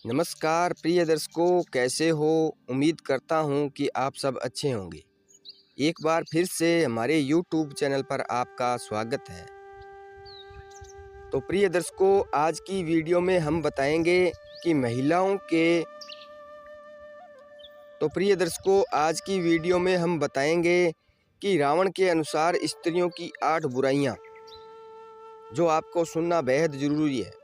नमस्कार प्रिय दर्शकों, कैसे हो। उम्मीद करता हूँ कि आप सब अच्छे होंगे। एक बार फिर से हमारे YouTube चैनल पर आपका स्वागत है। तो प्रिय दर्शकों, आज की वीडियो में हम बताएंगे कि रावण के अनुसार स्त्रियों की 8 बुराइयां, जो आपको सुनना बेहद जरूरी है।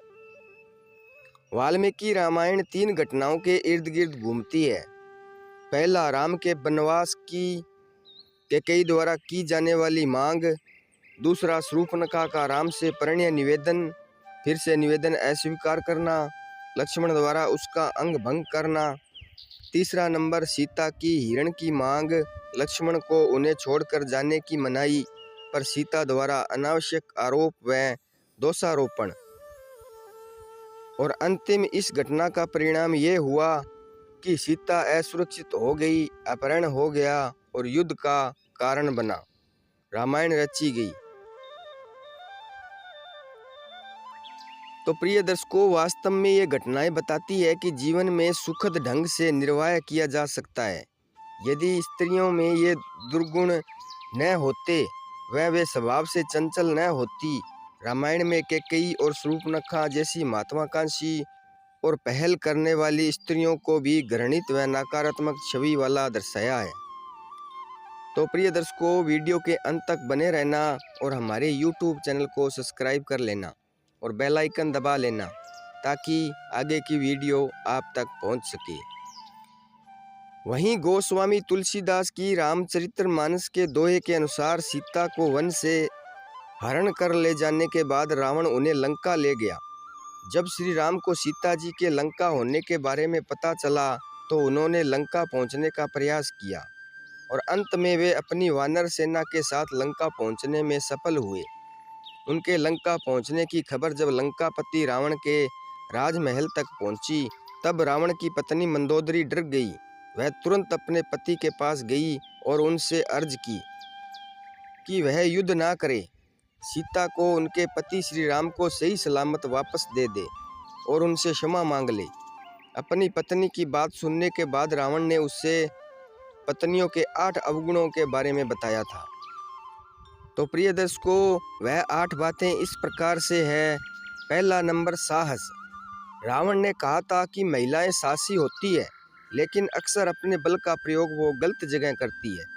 वाल्मीकि रामायण 3 घटनाओं के इर्द गिर्द घूमती है। पहला, राम के वनवास की कैकेयी द्वारा की जाने वाली मांग। दूसरा, शूर्पणखा का राम से प्रणय निवेदन, फिर से निवेदन अस्वीकार करना, लक्ष्मण द्वारा उसका अंग भंग करना। तीसरा नंबर, सीता की हिरण की मांग, लक्ष्मण को उन्हें छोड़कर जाने की मनाही, पर सीता द्वारा अनावश्यक आरोप व दोषारोपण। और अंतिम, इस घटना का परिणाम ये हुआ कि सीता असुरक्षित हो गई, अपहरण हो गया और युद्ध का कारण बना। रामायण रची गई। तो प्रिय दर्शकों, वास्तव में ये घटनाएं बताती है कि जीवन में सुखद ढंग से निर्वाह किया जा सकता है यदि स्त्रियों में ये दुर्गुण न होते व वे स्वभाव से चंचल न होती। रामायण में कैकेयी और शूर्पणखा जैसी महत्वाकांक्षी और पहल करने वाली स्त्रियों को भी घृणित व नकारात्मक छवि वाला दर्शाया है। तो प्रिय दर्शकों, वीडियो के अंत तक बने रहना और हमारे YouTube चैनल को सब्सक्राइब कर लेना और बेल आइकन दबा लेना, ताकि आगे की वीडियो आप तक पहुंच सके। वहीं गोस्वामी तुलसीदास की रामचरितमानस के दोहे के अनुसार सीता को वन से हरण कर ले जाने के बाद रावण उन्हें लंका ले गया। जब श्री राम को सीता जी के लंका होने के बारे में पता चला तो उन्होंने लंका पहुंचने का प्रयास किया और अंत में वे अपनी वानर सेना के साथ लंका पहुंचने में सफल हुए। उनके लंका पहुंचने की खबर जब लंकापति रावण के राजमहल तक पहुंची, तब रावण की पत्नी मंदोदरी डर गई। वह तुरंत अपने पति के पास गई और उनसे अर्ज की कि वह युद्ध ना करे, सीता को उनके पति श्री राम को सही सलामत वापस दे दे और उनसे क्षमा मांग ले। अपनी पत्नी की बात सुनने के बाद रावण ने उससे पत्नियों के 8 अवगुणों के बारे में बताया था। तो प्रिय दर्शकों, वह 8 बातें इस प्रकार से है। पहला नंबर, साहस। रावण ने कहा था कि महिलाएं साहसी होती है, लेकिन अक्सर अपने बल का प्रयोग वो गलत जगह करती है।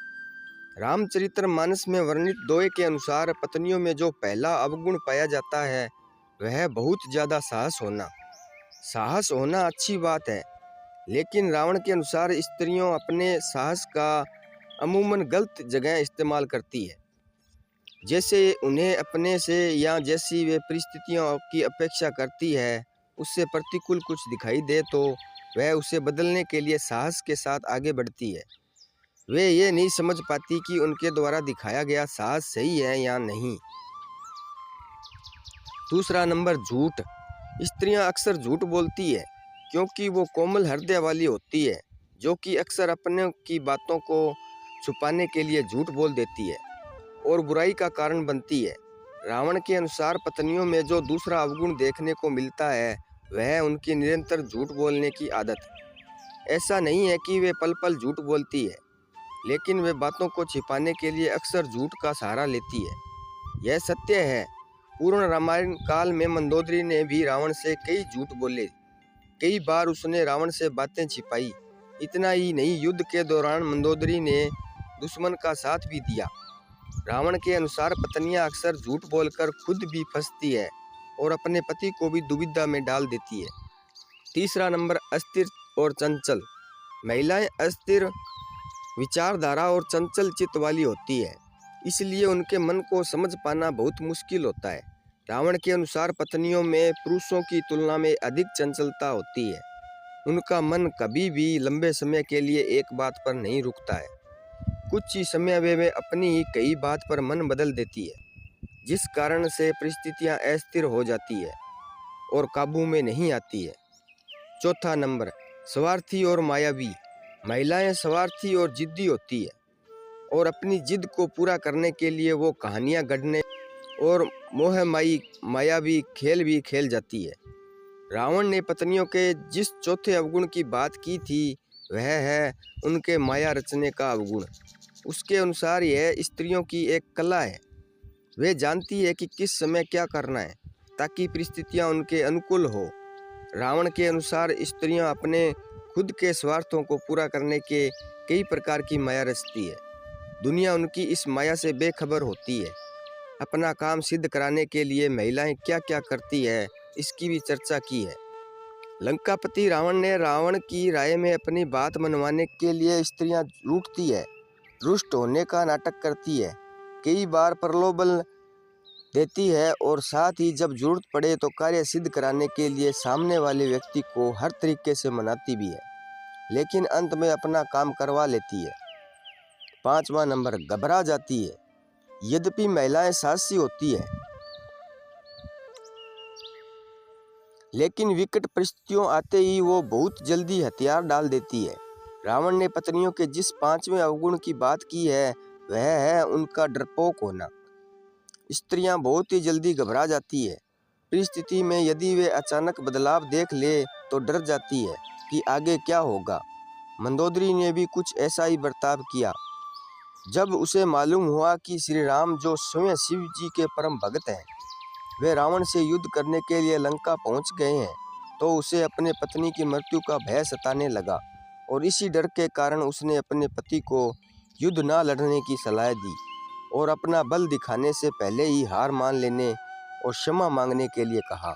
रामचरितमानस में वर्णित दोहे के अनुसार पत्नियों में जो पहला अवगुण पाया जाता है वह बहुत ज़्यादा साहस होना। साहस होना अच्छी बात है, लेकिन रावण के अनुसार स्त्रियों अपने साहस का अमूमन गलत जगह इस्तेमाल करती है। जैसे उन्हें अपने से या जैसी वे परिस्थितियों की अपेक्षा करती है उससे प्रतिकूल कुछ दिखाई दे तो वह उसे बदलने के लिए साहस के साथ आगे बढ़ती है। वे ये नहीं समझ पाती कि उनके द्वारा दिखाया गया साहस सही है या नहीं। दूसरा नंबर, झूठ। स्त्रियां अक्सर झूठ बोलती है क्योंकि वो कोमल हृदय वाली होती है, जो कि अक्सर अपने की बातों को छुपाने के लिए झूठ बोल देती है और बुराई का कारण बनती है। रावण के अनुसार पत्नियों में जो दूसरा अवगुण देखने को मिलता है वह उनकी निरंतर झूठ बोलने की आदत है। ऐसा नहीं है कि वे पल पल झूठ बोलती है, लेकिन वे बातों को छिपाने के लिए अक्सर झूठ का सहारा लेती है। यह सत्य है। पूर्ण रामायण काल में मंदोदरी ने भी रावण से कई झूठ बोले। कई बार उसने रावण से बातें छिपाई। इतना ही नहीं, युद्ध के दौरान मंदोदरी ने दुश्मन का साथ भी दिया। रावण के अनुसार पत्नियां अक्सर झूठ बोलकर खुद भी फंसती है और अपने पति को भी दुविधा में डाल देती है। तीसरा नंबर, अस्थिर और चंचल। महिलाएं अस्थिर विचारधारा और चंचल चित्त वाली होती है, इसलिए उनके मन को समझ पाना बहुत मुश्किल होता है। रावण के अनुसार पत्नियों में पुरुषों की तुलना में अधिक चंचलता होती है। उनका मन कभी भी लंबे समय के लिए एक बात पर नहीं रुकता है। कुछ ही समय वे अपनी ही कई बात पर मन बदल देती है, जिस कारण से परिस्थितियां अस्थिर हो जाती है और काबू में नहीं आती है। चौथा नंबर, स्वार्थी और मायावी। महिलाएं स्वार्थी और जिद्दी होती है और अपनी जिद को पूरा करने के लिए वो कहानियां गढ़ने और मोहमाई मायावी खेल भी खेल जाती है। रावण ने पत्नियों के जिस चौथे अवगुण की बात की थी वह है उनके माया रचने का अवगुण। उसके अनुसार यह स्त्रियों की एक कला है। वे जानती है कि किस समय क्या करना है ताकि परिस्थितियां उनके अनुकूल हो। रावण के अनुसार स्त्रियां अपने खुद के स्वार्थों को पूरा करने के कई प्रकार की माया रचती है। दुनिया उनकी इस माया से बेखबर होती है। अपना काम सिद्ध कराने के लिए महिलाएं क्या क्या करती है इसकी भी चर्चा की है। लंकापति रावण ने रावण की राय में अपनी बात मनवाने के लिए स्त्रियां रूठती है, रुष्ट होने का नाटक करती है, कई बार प्रलोभन देती है और साथ ही जब जरूरत पड़े तो कार्य सिद्ध कराने के लिए सामने वाले व्यक्ति को हर तरीके से मनाती भी है, लेकिन अंत में अपना काम करवा लेती है। 5वां नंबर, घबरा जाती है। यद्यपि महिलाएं साहसी होती है लेकिन विकट परिस्थितियों आते ही वो बहुत जल्दी हथियार डाल देती है। रावण ने पत्नियों के जिस 5वें अवगुण की बात की है वह है उनका डरपोक होना। स्त्रियां बहुत ही जल्दी घबरा जाती है। परिस्थिति में यदि वे अचानक बदलाव देख ले तो डर जाती है कि आगे क्या होगा। मंदोदरी ने भी कुछ ऐसा ही बर्ताव किया। जब उसे मालूम हुआ कि श्री राम जो स्वयं शिव जी के परम भक्त हैं वे रावण से युद्ध करने के लिए लंका पहुंच गए हैं तो उसे अपने पत्नी की मृत्यु का भय सताने लगा और इसी डर के कारण उसने अपने पति को युद्ध न लड़ने की सलाह दी और अपना बल दिखाने से पहले ही हार मान लेने और क्षमा मांगने के लिए कहा।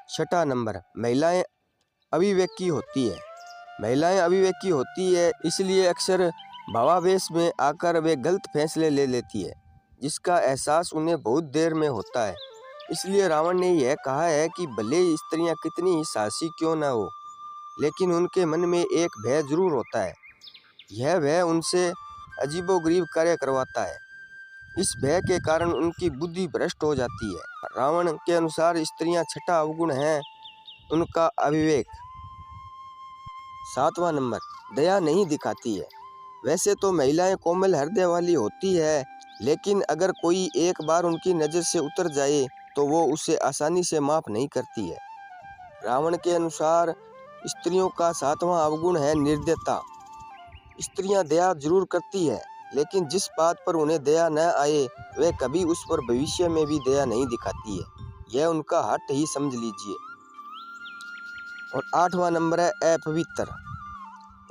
6वां नंबर, महिलाएं अविवेकी होती है। महिलाएं अविवेकी होती है इसलिए अक्सर भावावेश में आकर वे गलत फैसले ले लेती है जिसका एहसास उन्हें बहुत देर में होता है। इसलिए रावण ने यह कहा है कि भले स्त्रियां कितनी ही साहसी क्यों न हो लेकिन उनके मन में एक भय जरूर होता है। यह भय उनसे अजीबोगरीब कार्य करवाता है। इस भय के कारण उनकी बुद्धि भ्रष्ट हो जाती है। रावण के अनुसार स्त्रियां 6वां अवगुण है उनका अविवेक। 7वां नंबर, दया नहीं दिखाती है। वैसे तो महिलाएं कोमल हृदय वाली होती है लेकिन अगर कोई एक बार उनकी नज़र से उतर जाए तो वो उसे आसानी से माफ़ नहीं करती है। रावण के अनुसार स्त्रियों का 7वां अवगुण है निर्दयता। स्त्रियां दया जरूर करती है लेकिन जिस बात पर उन्हें दया न आए वे कभी उस पर भविष्य में भी दया नहीं दिखाती है। यह उनका हट ही समझ लीजिए। और 8वां नंबर है अपवित्र।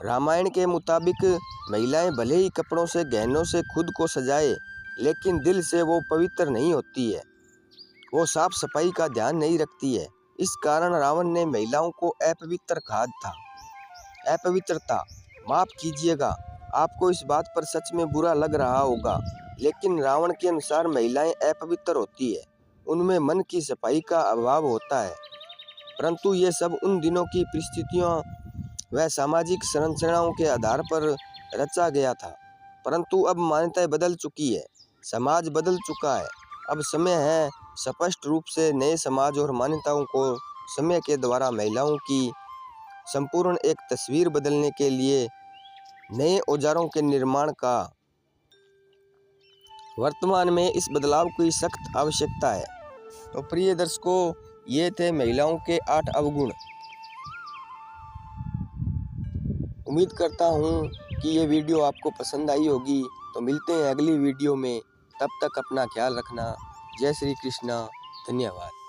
रामायण के मुताबिक महिलाएं भले ही कपड़ों से गहनों से खुद को सजाए लेकिन दिल से वो पवित्र नहीं होती है। वो साफ सफाई का ध्यान नहीं रखती है। इस कारण रावण ने महिलाओं को अपवित्र कहा था। अपवित्रता, माफ कीजिएगा आपको इस बात पर सच में बुरा लग रहा होगा लेकिन रावण के अनुसार महिलाएं अपवित्र होती है। उनमें मन की सफाई का अभाव होता है। परंतु ये सब उन दिनों की परिस्थितियों व सामाजिक संरचनाओं के आधार पर रचा गया था। परंतु अब मान्यताएं बदल चुकी है, समाज बदल चुका है। अब समय है स्पष्ट रूप से नए समाज और मान्यताओं को समय के द्वारा महिलाओं की संपूर्ण एक तस्वीर बदलने के लिए नए औजारों के निर्माण का। वर्तमान में इस बदलाव की सख्त आवश्यकता है। तो प्रिय दर्शकों, ये थे महिलाओं के 8 अवगुण। उम्मीद करता हूँ कि ये वीडियो आपको पसंद आई होगी। तो मिलते हैं अगली वीडियो में, तब तक अपना ख्याल रखना। जय श्री कृष्णा, धन्यवाद।